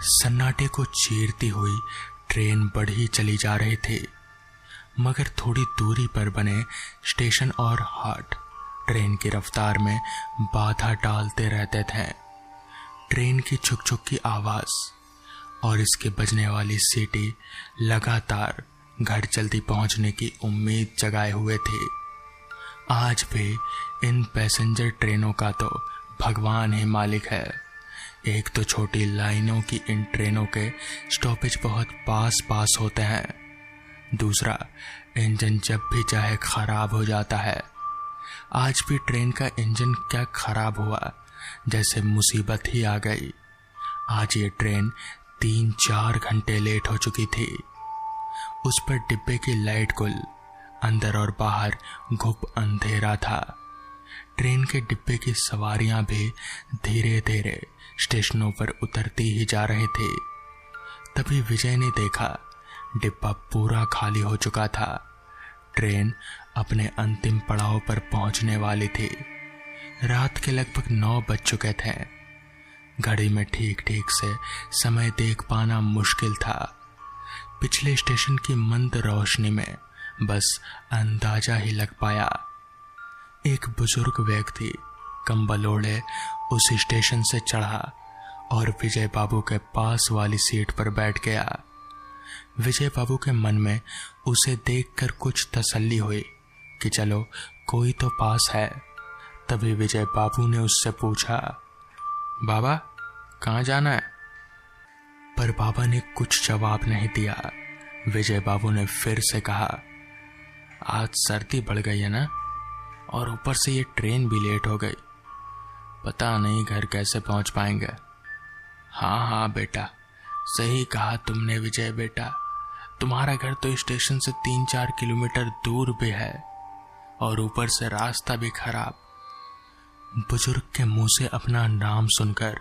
सन्नाटे को चीरती हुई ट्रेन बढ़ी चली जा रही थी, मगर थोड़ी दूरी पर बने स्टेशन और हाट ट्रेन की रफ्तार में बाधा डालते रहते थे। ट्रेन की छुक छुक की आवाज और इसके बजने वाली सीटी लगातार घर जल्दी पहुंचने की उम्मीद जगाए हुए थे। आज भी इन पैसेंजर ट्रेनों का तो भगवान ही मालिक है। एक तो छोटी लाइनों की इन ट्रेनों के स्टॉपेज बहुत पास पास होते हैं, दूसरा इंजन जब भी चाहे खराब हो जाता है। आज भी ट्रेन का इंजन क्या खराब हुआ, जैसे मुसीबत ही आ गई। आज ये ट्रेन 3-4 घंटे लेट हो चुकी थी। उस पर डिब्बे की लाइट गुल, अंदर और बाहर घुप अंधेरा था। ट्रेन के डिब्बे की सवारियां भी धीरे धीरे स्टेशनों पर उतरती ही जा रहे थे। तभी विजय ने देखा डिब्बा पूरा खाली हो चुका था। ट्रेन अपने अंतिम पड़ाव पर पहुंचने वाली थी। रात के लगभग 9 बज चुके थे। घड़ी में ठीक ठीक से समय देख पाना मुश्किल था। पिछले स्टेशन की मंद रोशनी में बस अंदाजा ही लग पाया। एक बुजुर्ग व्यक्ति कंबल ओढ़े उस स्टेशन से चढ़ा और विजय बाबू के पास वाली सीट पर बैठ गया। विजय बाबू के मन में उसे देखकर कुछ तसल्ली हुई कि चलो कोई तो पास है। तभी विजय बाबू ने उससे पूछा, बाबा कहाँ जाना है? पर बाबा ने कुछ जवाब नहीं दिया। विजय बाबू ने फिर से कहा, आज सर्दी बढ़ गई है ना, और ऊपर से ये ट्रेन भी लेट हो गई। पता नहीं घर कैसे पहुंच पाएंगे। हाँ हाँ बेटा, सही कहा तुमने विजय बेटा। तुम्हारा घर तो स्टेशन से 3-4 किलोमीटर दूर भी है और ऊपर से रास्ता भी खराब। बुजुर्ग के मुंह से अपना नाम सुनकर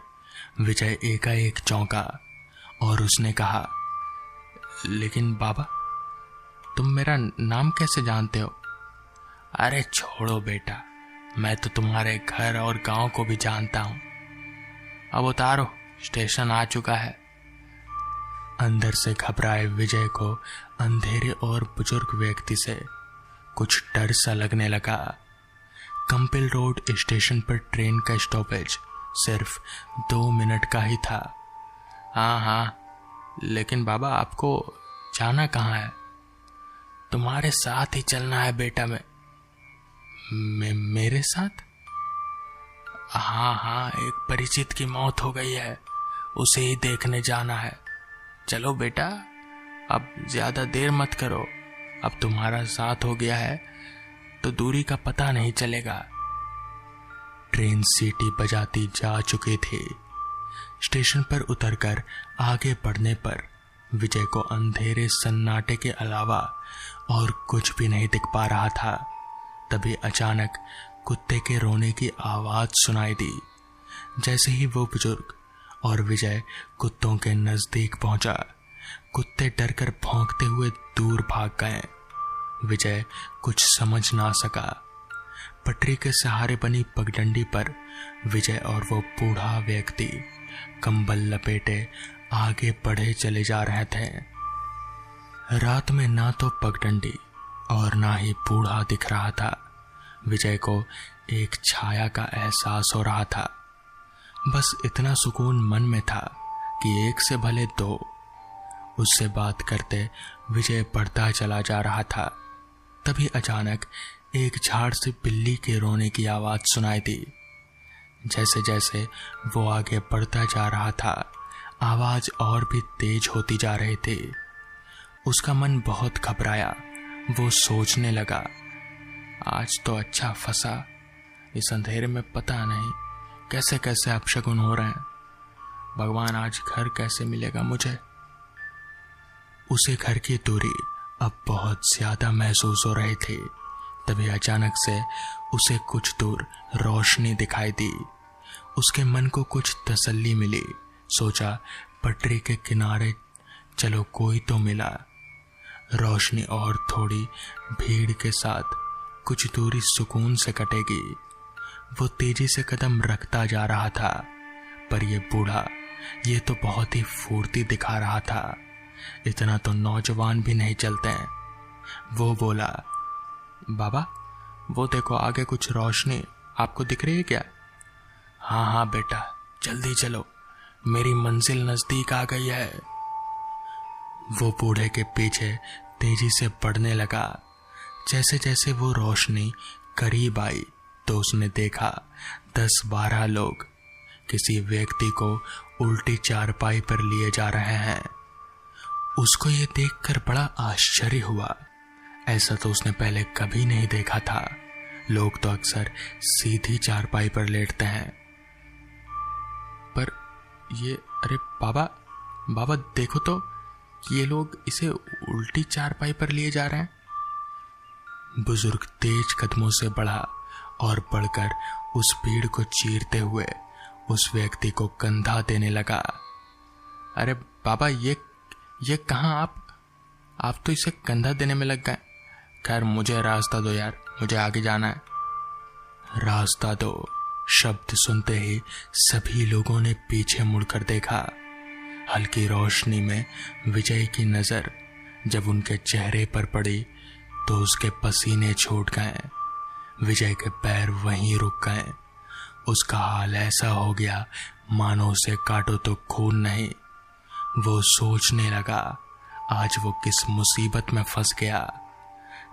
विजय एकाएक चौंका और उसने कहा, लेकिन बाबा तुम मेरा नाम कैसे जानते हो? अरे छोड़ो बेटा, मैं तो तुम्हारे घर और गांव को भी जानता हूं। अब उतारो, स्टेशन आ चुका है। अंदर से घबराए विजय को अंधेरे और बुजुर्ग व्यक्ति से कुछ डर सा लगने लगा। कंपिल रोड स्टेशन पर ट्रेन का स्टॉपेज सिर्फ 2 मिनट का ही था। हाँ हाँ, लेकिन बाबा आपको जाना कहाँ है? तुम्हारे साथ ही चलना है बेटा। मेरे साथ? हाँ हाँ, एक परिचित की मौत हो गई है, उसे ही देखने जाना है। चलो बेटा, अब ज्यादा देर मत करो। अब तुम्हारा साथ हो गया है तो दूरी का पता नहीं चलेगा। ट्रेन सीटी बजाती जा चुकी थी। स्टेशन पर उतरकर आगे बढ़ने पर विजय को अंधेरे सन्नाटे के अलावा और कुछ भी नहीं दिख पा रहा था। तभी अचानक कुत्ते के रोने की आवाज सुनाई दी। जैसे ही वो बुजुर्ग और विजय कुत्तों के नजदीक पहुंचा, कुत्ते डरकर भौंकते हुए दूर भाग गए। विजय कुछ समझ ना सका। पटरी के सहारे बनी पगडंडी पर विजय और वो बूढ़ा व्यक्ति कंबल लपेटे आगे बढ़े चले जा रहे थे। रात में ना तो पगडंडी और ना ही बूढ़ा दिख रहा था। विजय को एक छाया का एहसास हो रहा था। बस इतना सुकून मन में था कि एक से भले 2। उससे बात करते विजय बढ़ता चला जा रहा था। तभी अचानक एक झाड़ से बिल्ली के रोने की आवाज सुनाई दी। जैसे जैसे वो आगे बढ़ता जा रहा था, आवाज और भी तेज होती जा रही थी। उसका मन बहुत घबराया। वो सोचने लगा, आज तो अच्छा फंसा। इस अंधेरे में पता नहीं कैसे कैसे अपशगुन हो रहे हैं। भगवान, आज घर कैसे मिलेगा मुझे? उसे घर की दूरी अब बहुत ज्यादा महसूस हो रही थी। तभी अचानक से उसे कुछ दूर रोशनी दिखाई दी। उसके मन को कुछ तसल्ली मिली। सोचा, पटरी के किनारे चलो कोई तो मिला। रोशनी और थोड़ी भीड़ के साथ कुछ दूरी सुकून से कटेगी। वो तेजी से कदम रखता जा रहा था, पर यह बूढ़ा ये तो बहुत ही फुर्ती दिखा रहा था, इतना तो नौजवान भी नहीं चलते हैं। वो बोला, बाबा वो देखो आगे कुछ रोशनी आपको दिख रही है क्या? हाँ हाँ बेटा, जल्दी चलो, मेरी मंजिल नजदीक आ गई है। वो बूढ़े के पीछे तेजी से बढ़ने लगा। जैसे जैसे वो रोशनी करीब आई तो उसने देखा 10-12 लोग किसी व्यक्ति को उल्टी चारपाई पर लिए जा रहे हैं। उसको ये देखकर बड़ा आश्चर्य हुआ। ऐसा तो उसने पहले कभी नहीं देखा था। लोग तो अक्सर सीधी चारपाई पर लेटते हैं, पर ये, अरे बाबा देखो तो, ये लोग इसे उल्टी चारपाई पर लिए जा रहे हैं। बुजुर्ग तेज कदमों से बढ़ा और बढ़कर उस भीड़ को चीरते हुए उस व्यक्ति को कंधा देने लगा। अरे बाबा, ये कहाँ आप तो इसे कंधा देने में लग गए। खैर मुझे रास्ता दो यार, मुझे आगे जाना है। रास्ता दो शब्द सुनते ही सभी लोगों ने पीछे मुड़कर देखा। हल्की रोशनी में विजय की नजर जब उनके चेहरे पर पड़ी तो उसके पसीने छूट गए। विजय के पैर वहीं रुक गए। उसका हाल ऐसा हो गया मानो उसे काटो तो खून नहीं। वो सोचने लगा आज वो किस मुसीबत में फंस गया।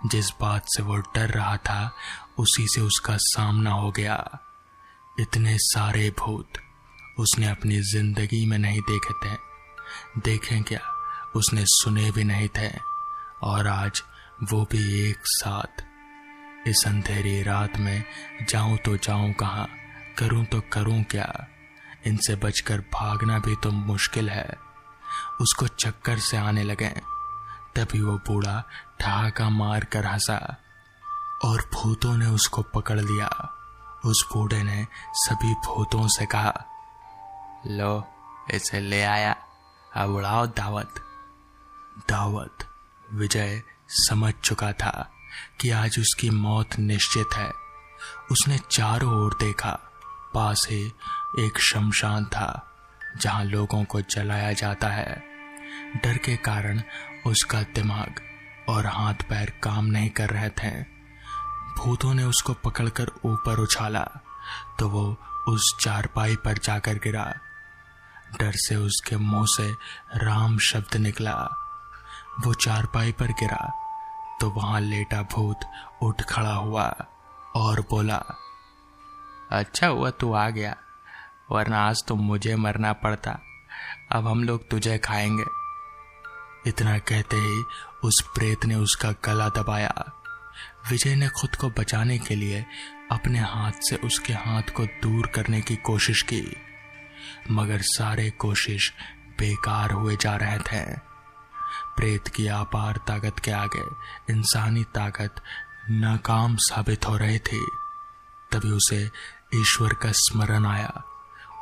जिस बात से वो डर रहा था उसी से उसका सामना हो गया। इतने सारे भूत उसने अपनी जिंदगी में नहीं देखे थे। देखें क्या, उसने सुने भी नहीं थे। और आज वो भी एक साथ। इस अंधेरी रात में जाऊं तो जाऊं कहाँ, करूं तो करूं क्या। इनसे बचकर भागना भी तो मुश्किल है। उसको चक्कर से आने लगे। तभी वो बूढ़ा ठहाका मार कर हंसा और भूतों ने उसको पकड़ लिया। उस बूढ़े ने सभी भूतों से कहा, लो इसे ले आया, अब उड़ाओ दावत। विजय समझ चुका था कि आज उसकी मौत निश्चित है। उसने चारों ओर देखा। पास ही एक शमशान था जहां लोगों को जलाया जाता है। डर के कारण उसका दिमाग और हाथ पैर काम नहीं कर रहे थे। भूतों ने उसको पकड़कर ऊपर उछाला तो वो उस चारपाई पर जाकर गिरा। डर से उसके मुंह से राम शब्द निकला। वो चारपाई पर गिरा तो वहां लेटा भूत उठ खड़ा हुआ और बोला, अच्छा हुआ तू आ गया, वरना आज तो मुझे मरना पड़ता। अब हम लोग तुझे खाएंगे। इतना कहते ही उस प्रेत ने उसका गला दबाया। विजय ने खुद को बचाने के लिए अपने हाथ से उसके हाथ को दूर करने की कोशिश की, मगर सारे कोशिश बेकार हुए जा रहे थे। प्रेत की अपार ताकत के आगे इंसानी ताकत नाकाम साबित हो रही थी। तभी उसे ईश्वर का स्मरण आया।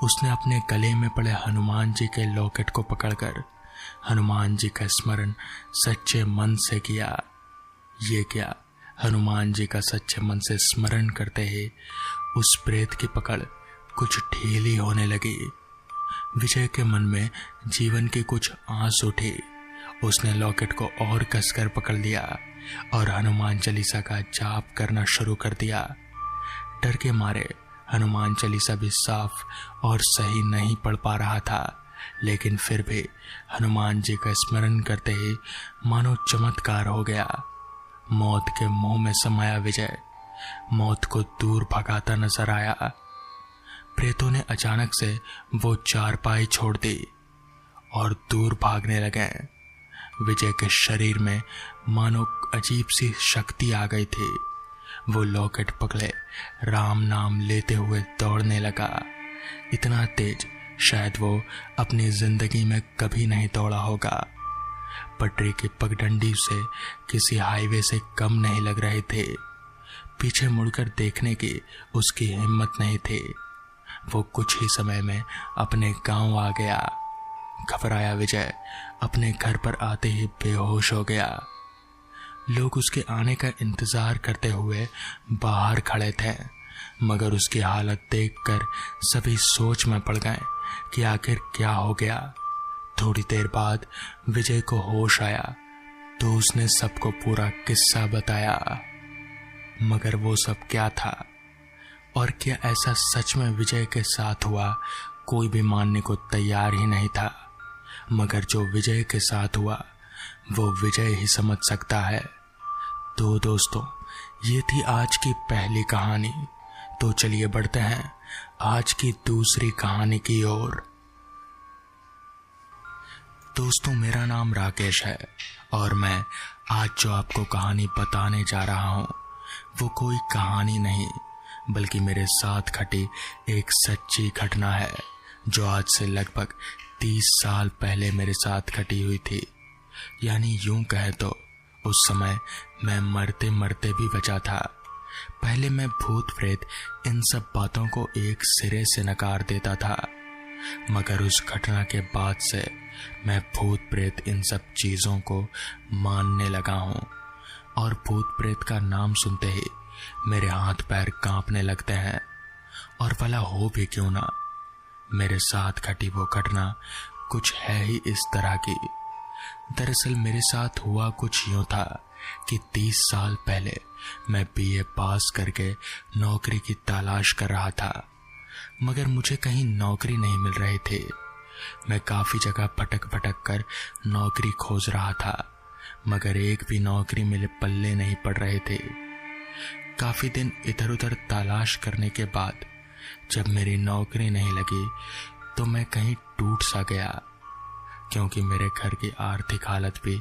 उसने अपने गले में पड़े हनुमान जी के लॉकेट को पकड़कर हनुमान जी का स्मरण सच्चे मन से किया। ये क्या, हनुमान जी का सच्चे मन से स्मरण करते ही उस प्रेत की पकड़ कुछ ढीली होने लगी। विजय के मन में जीवन की कुछ आस उठी। उसने लॉकेट को और कसकर पकड़ लिया और हनुमान चालीसा का जाप करना शुरू कर दिया। डर के मारे हनुमान चालीसा भी साफ और सही नहीं पढ़ पा रहा था, लेकिन फिर भी हनुमान जी का स्मरण करते ही मानो चमत्कार हो गया। मौत के मुंह में समाया विजय मौत को दूर भगाता नजर आया। प्रेतों ने अचानक से वो चारपाई छोड़ दी और दूर भागने लगे। विजय के शरीर में मानो अजीब सी शक्ति आ गई थी। वो लॉकेट पकड़े राम नाम लेते हुए दौड़ने लगा। इतना तेज शायद वो अपनी जिंदगी में कभी नहीं दौड़ा होगा। पटरी की पगडंडी से किसी हाईवे से कम नहीं लग रहे थे। पीछे मुड़कर देखने की उसकी हिम्मत नहीं थी। वो कुछ ही समय में अपने गांव आ गया। घबराया विजय अपने घर पर आते ही बेहोश हो गया। लोग उसके आने का इंतजार करते हुए बाहर खड़े थे, मगर उसकी हालत देखकर सभी सोच में पड़ गए कि आखिर क्या हो गया। थोड़ी देर बाद विजय को होश आया तो उसने सबको पूरा किस्सा बताया। मगर वो सब क्या था और क्या ऐसा सच में विजय के साथ हुआ, कोई भी मानने को तैयार ही नहीं था। मगर जो विजय के साथ हुआ वो विजय ही समझ सकता है। तो दोस्तों, ये थी आज की पहली कहानी। तो चलिए बढ़ते हैं आज की दूसरी कहानी की ओर। दोस्तों, मेरा नाम राकेश है और मैं आज जो आपको कहानी बताने जा रहा हूं वो कोई कहानी नहीं बल्कि मेरे साथ घटी एक सच्ची घटना है जो आज से लगभग 30 साल पहले मेरे साथ घटी हुई थी। यानी यूं कहे तो उस समय मैं मरते मरते भी बचा था। पहले मैं भूत प्रेत इन सब बातों को एक सिरे से नकार देता था, मगर उस घटना के बाद से मैं भूत प्रेत इन सब चीजों को मानने लगा हूं और भूत प्रेत का नाम सुनते ही मेरे हाथ पैर कांपने लगते हैं। और भला हो भी क्यों ना, मेरे साथ घटी वो घटना कुछ है ही इस तरह की। दरअसल मेरे साथ हुआ कुछ यूं था कि 30 साल पहले मैं बीए पास करके नौकरी की तलाश कर रहा था, मगर मुझे कहीं नौकरी नहीं मिल रही थी। मैं काफी जगह भटक भटक कर नौकरी खोज रहा था, मगर एक भी नौकरी मेरे पल्ले नहीं पड़ रहे थे। काफी दिन इधर उधर तलाश करने के बाद जब मेरी नौकरी नहीं लगी तो मैं कहीं टूट सा गया, क्योंकि मेरे घर की आर्थिक हालत भी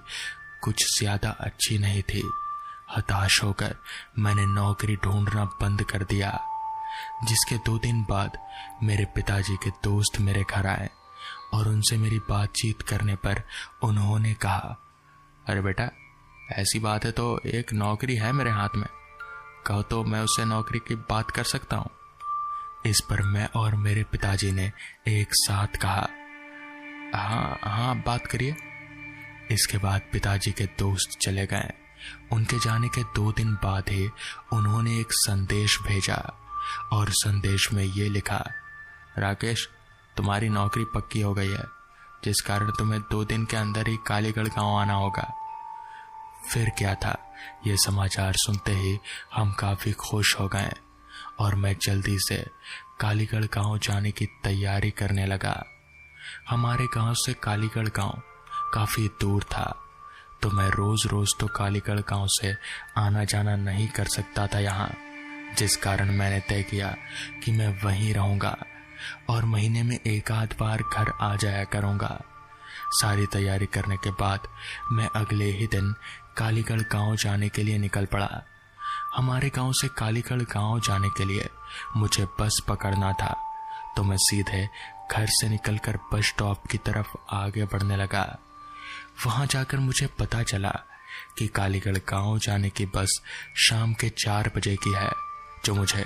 कुछ ज्यादा अच्छी नहीं थी। हताश होकर मैंने नौकरी ढूंढना बंद कर दिया, जिसके 2 दिन बाद मेरे पिताजी के दोस्त मेरे घर आए और उनसे मेरी बातचीत करने पर उन्होंने कहा, अरे बेटा, ऐसी बात है तो एक नौकरी है मेरे हाथ में, कहो तो मैं उससे नौकरी की बात कर सकता हूँ। इस पर मैं और मेरे पिताजी ने एक साथ कहा, हाँ हाँ बात करिए। इसके बाद पिताजी के दोस्त चले गए। उनके जाने के 2 दिन बाद ही उन्होंने एक संदेश भेजा और संदेश में ये लिखा, राकेश, तुम्हारी नौकरी पक्की हो गई है, जिस कारण तुम्हें 2 दिन के अंदर ही कालीगढ़ गांव आना होगा। फिर क्या था, ये समाचार सुनते ही हम काफी खुश हो गए और मैं जल्दी से कालीगढ़ गांव जाने की तैयारी करने लगा। हमारे गांव से कालीगढ़ गांव काफी दूर था, तो मैं रोज रोज तो कालीगढ़ गांव से आना जाना नहीं कर सकता था यहाँ, जिस कारण मैंने तय किया कि मैं वहीं रहूंगा और महीने में 1 आध बार घर आ जाया करूंगा। सारी तैयारी करने के बाद मैं अगले ही दिन कालीगढ़ गांव जाने के लिए निकल पड़ा। हमारे गांव से कालीगढ़ गांव जाने के लिए मुझे बस पकड़ना था, तो मैं सीधे घर से निकलकर बस स्टॉप की तरफ आगे बढ़ने लगा। वहां जाकर मुझे पता चला कि कालीगढ़ गांव जाने की बस शाम के 4 बजे की है, जो मुझे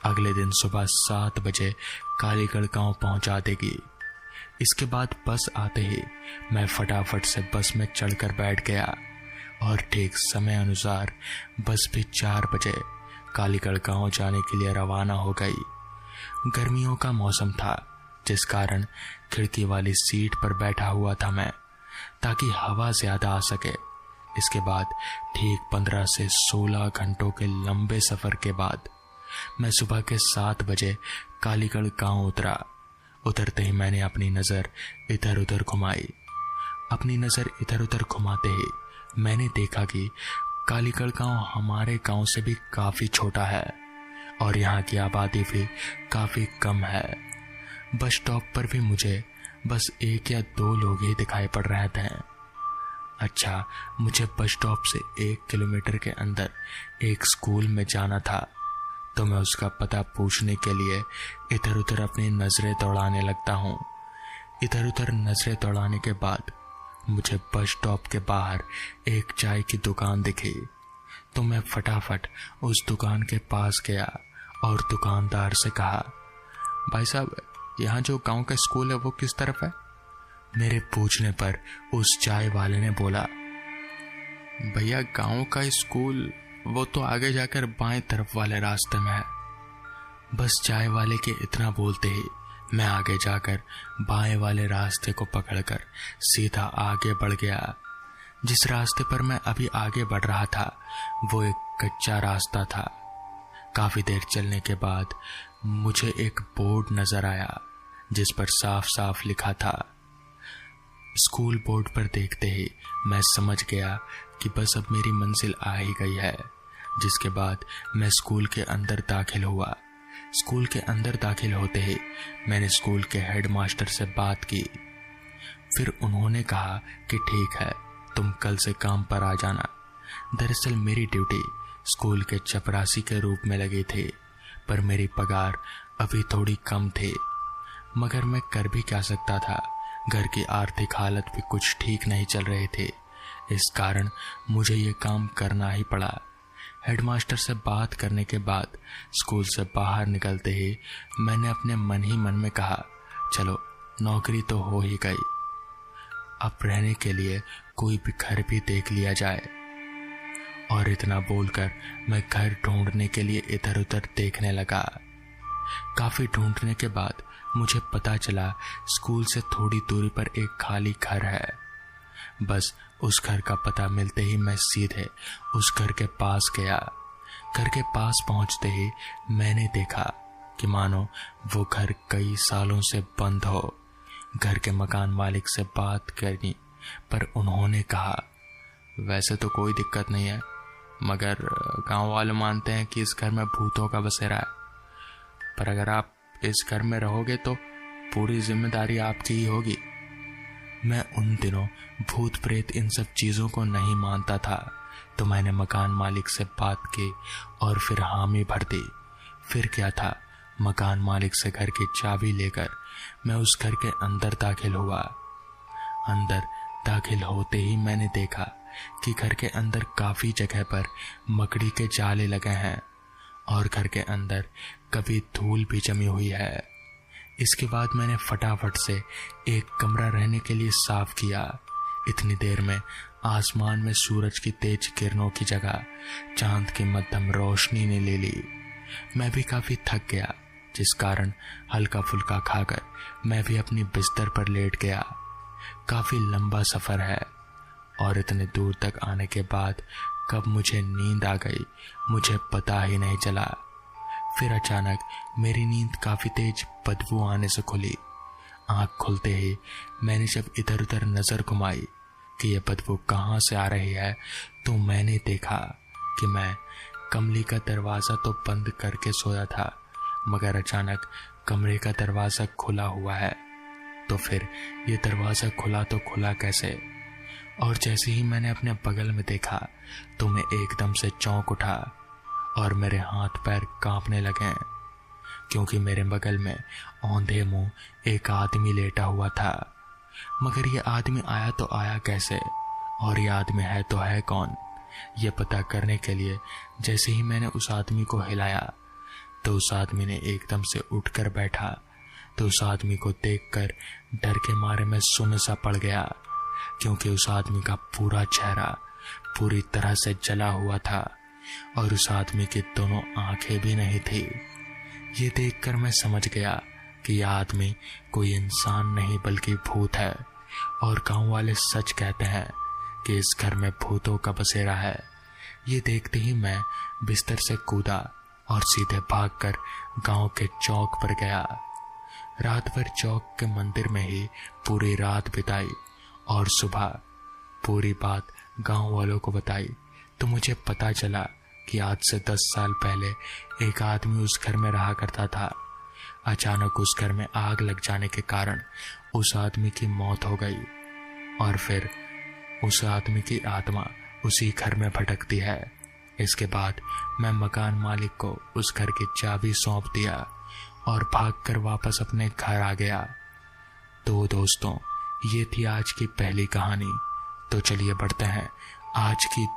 अगले दिन सुबह 7 बजे कालीगढ़ गांव पहुंचा देगी। इसके बाद बस आते ही मैं फटाफट से बस में चढ़कर बैठ गया और ठीक समय अनुसार बस भी 4 बजे कालीगढ़ गांव जाने के लिए रवाना हो गई। गर्मियों का मौसम था, जिस कारण खिड़की वाली सीट पर बैठा हुआ था मैं, ताकि हवा ज्यादा आ सके। इसके बाद ठीक 15 से 16 घंटों के लंबे सफर के बाद मैं सुबह के 7 बजे कालीगढ़ गांव उतरा। उतरते ही मैंने अपनी नजर इधर उधर घुमाई। अपनी नजर इधर उधर घुमाते ही मैंने देखा कि कालीगढ़ गांव हमारे गांव से भी काफी छोटा है और यहाँ की आबादी भी काफी कम है। बस स्टॉप पर भी मुझे बस 1 या 2 लोग ही दिखाई पड़ रहे थे। अच्छा, मुझे बस स्टॉप से 1 किलोमीटर के अंदर एक स्कूल में जाना था, तो मैं उसका पता पूछने के लिए इधर उधर अपनी नजरें दौड़ाने लगता हूँ। इधर उधर नजरें दौड़ाने के बाद मुझे बस स्टॉप के बाहर एक चाय की दुकान दिखी, तो मैं फटाफट उस दुकान के पास गया और दुकानदार से कहा, भाई साहब, यहाँ जो गांव का स्कूल है वो किस तरफ है? मेरे पूछने पर उस चाय वाले ने बोला, भैया गांव का स्कूल वो तो आगे जाकर बाएं तरफ वाले रास्ते में है। बस चाय वाले के इतना बोलते ही मैं आगे जाकर बाएं वाले रास्ते को पकड़कर सीधा आगे बढ़ गया। जिस रास्ते पर मैं अभी आगे बढ़ रहा था वो एक कच्चा रास्ता था। काफी देर चलने के बाद मुझे एक बोर्ड नजर आया जिस पर साफ साफ लिखा था स्कूल। बोर्ड पर देखते ही मैं समझ गया कि बस अब मेरी मंजिल आ ही गई है। जिसके बाद मैं स्कूल के अंदर दाखिल हुआ। स्कूल के अंदर दाखिल होते ही मैंने स्कूल के हेडमास्टर से बात की। फिर उन्होंने कहा कि ठीक है, तुम कल से काम पर आ जाना। दरअसल मेरी ड्यूटी स्कूल के चपरासी के रूप में लगी थी, पर मेरी पगार अभी थोड़ी कम थी। मगर मैं कर भी क्या सकता था, घर की आर्थिक हालत भी कुछ ठीक नहीं चल रही थी। इस कारण मुझे ये काम करना ही पड़ा। हेडमास्टर से बात करने के बाद स्कूल से बाहर निकलते ही मैंने अपने मन ही मन में कहा, चलो नौकरी तो हो ही गई, अब रहने के लिए कोई भी घर भी देख लिया जाए। और इतना बोलकर मैं घर ढूंढने के लिए इधर उधर देखने लगा। काफी ढूंढने के बाद मुझे पता चला स्कूल से थोड़ी दूरी पर एक खाली घर है। बस उस घर का पता मिलते ही मैं सीधे उस घर के पास गया। घर के पास पहुंचते ही मैंने देखा कि मानो वो घर कई सालों से बंद हो। घर के मकान मालिक से बात करनी पर उन्होंने कहा, वैसे तो कोई दिक्कत नहीं है, मगर गांव वाले मानते हैं कि इस घर में भूतों का बसेरा है। पर अगर आप इस घर में रहोगे तो पूरी जिम्मेदारी आपकी ही होगी। मैं उन दिनों भूत प्रेत इन सब चीजों को नहीं मानता था, तो मैंने मकान मालिक से बात की और फिर हामी भर दी। फिर क्या था, मकान मालिक से घर की चाबी लेकर मैं उस घर के अंदर दाखिल हुआ। अंदर दाखिल होते ही मैंने देखा कि घर के अंदर काफी जगह पर मकड़ी के जाले लगे हैं और घर के अंदर कभी धूल भी जमी हुई है। इसके बाद मैंने फटाफट से एक कमरा रहने के लिए साफ किया। इतनी देर में आसमान में सूरज की तेज किरणों की जगह चांद की मध्यम रोशनी ने ले ली। मैं भी काफी थक गया, जिस कारण हल्का फुल्का खाकर मैं भी अपनी बिस्तर पर लेट गया। काफी लंबा सफर है और इतने दूर तक आने के बाद कब मुझे नींद आ गई मुझे पता ही नहीं चला। फिर अचानक मेरी नींद काफी तेज बदबू आने से खुली। आंख खुलते ही मैंने जब इधर उधर नजर घुमाई कि यह बदबू कहाँ से आ रही है, तो मैंने देखा कि मैं कमरे का दरवाजा तो बंद करके सोया था, मगर अचानक कमरे का दरवाजा खुला हुआ है। तो फिर ये दरवाजा खुला तो खुला कैसे? और जैसे ही मैंने अपने बगल में देखा तो मैं एकदम से चौंक उठा और मेरे हाथ पैर कांपने लगे, क्योंकि मेरे बगल में औंधे मुंह एक आदमी लेटा हुआ था। मगर ये आदमी आया तो आया कैसे, और ये आदमी है तो है कौन? ये पता करने के लिए जैसे ही मैंने उस आदमी को हिलाया तो उस आदमी ने एकदम से उठकर बैठा। तो उस आदमी को देखकर डर के मारे मैं सुन्न सा पड़ गया, क्योंकि उस आदमी का पूरा चेहरा पूरी तरह से जला हुआ था और उस आदमी की दोनों आंखें भी नहीं थी। ये देखकर मैं समझ गया कि यह आदमी कोई इंसान नहीं बल्कि भूत है, और गांव वाले सच कहते हैं कि इस घर में भूतों का बसेरा है। ये देखते ही मैं बिस्तर से कूदा और सीधे भागकर गांव के चौक पर गया। रात भर चौक के मंदिर में ही पूरी रात बिताई और सुबह पूरी बात गांव वालों को बताई। तो मुझे पता चला कि आज से 10 साल पहले एक आदमी उस घर में रहा करता था। अचानक उस घर में आग लग जाने के कारण उस आदमी की मौत हो गई और फिर उस आदमी की आत्मा उसी घर में भटकती है। इसके बाद मैं मकान मालिक को उस घर की चाबी सौंप दिया और भागकर वापस अपने घर आ गया। तो दोस्तों, ये थी आज की पहली कहानी। तो चलिए बढ़ते हैं आज की